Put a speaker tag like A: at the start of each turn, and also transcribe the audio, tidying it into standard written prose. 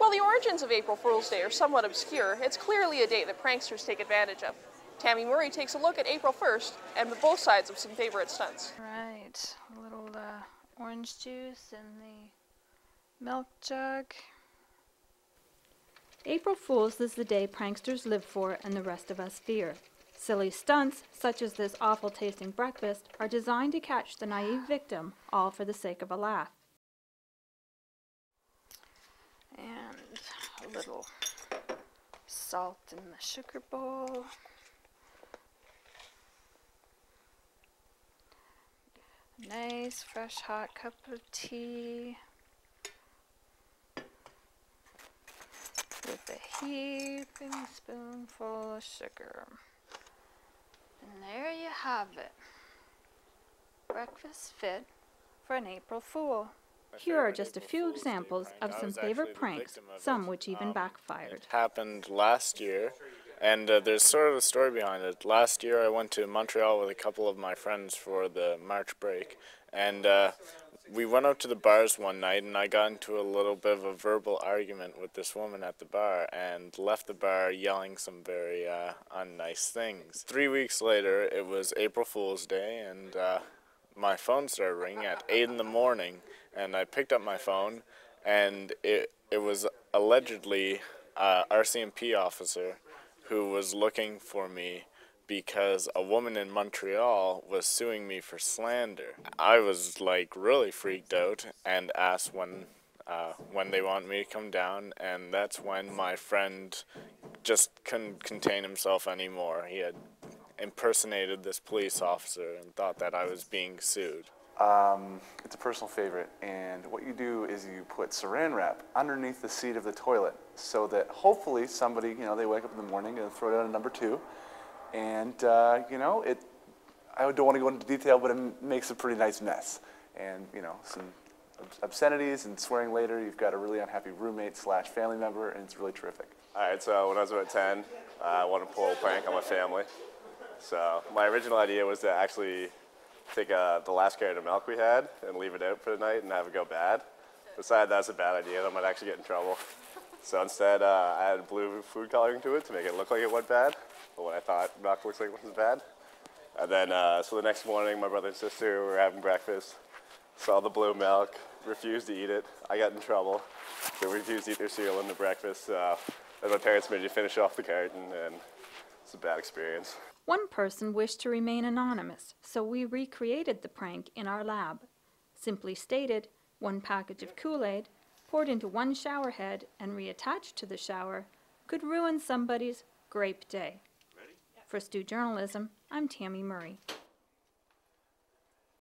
A: While the origins of April Fool's Day are somewhat obscure, it's clearly a day that pranksters take advantage of. Tammy Murray takes a look at April 1st and both sides of some favorite stunts.
B: Right, a little orange juice in the milk jug.
C: April Fool's is the day pranksters live for and the rest of us fear. Silly stunts, such as this awful-tasting breakfast, are designed to catch the naive victim, all for the sake of a laugh.
B: And a little salt in the sugar bowl. Nice, fresh, hot cup of tea with a heaping spoonful of sugar. And there you have it. Breakfast fit for an April Fool.
C: Here are just a few examples of some favorite pranks, some which even backfired.
D: It happened last year, and there's sort of a story behind it. Last year I went to Montreal with a couple of my friends for the March break, and we went out to the bars one night, and I got into a little bit of a verbal argument with this woman at the bar and left the bar yelling some very unnice things. 3 weeks later, it was April Fool's Day, and my phone started ringing at 8 in the morning, and I picked up my phone, and it was allegedly an RCMP officer who was looking for me because a woman in Montreal was suing me for slander. I was like really freaked out and asked when they want me to come down, and that's when my friend just couldn't contain himself anymore. He had impersonated this police officer and thought that I was being sued.
E: It's a personal favorite, and what you do is you put saran wrap underneath the seat of the toilet so that hopefully somebody, they wake up in the morning and throw down a number 2, and I don't want to go into detail, but it makes a pretty nice mess, and some obscenities and swearing later. You've got a really unhappy roommate / family member, and it's really terrific.
F: All right, so when I was about 10, I wanted to pull a prank on my family. So my original idea was to actually take the last carton of milk we had and leave it out for the night and have it go bad. Decided that's a bad idea, I might actually get in trouble. So instead, I added blue food coloring to it to make it look like it went bad, but what I thought milk looks like it was bad. And then, so the next morning, my brother and sister were having breakfast, saw the blue milk, refused to eat it. I got in trouble. They refused to eat their cereal in the breakfast. And my parents made me finish off the carton, and it's a bad experience.
C: One person wished to remain anonymous, so we recreated the prank in our lab. Simply stated, 1 package of Kool-Aid, poured into 1 shower head and reattached to the shower, could ruin somebody's grape day. For Stu Journalism, I'm Tammy Murray.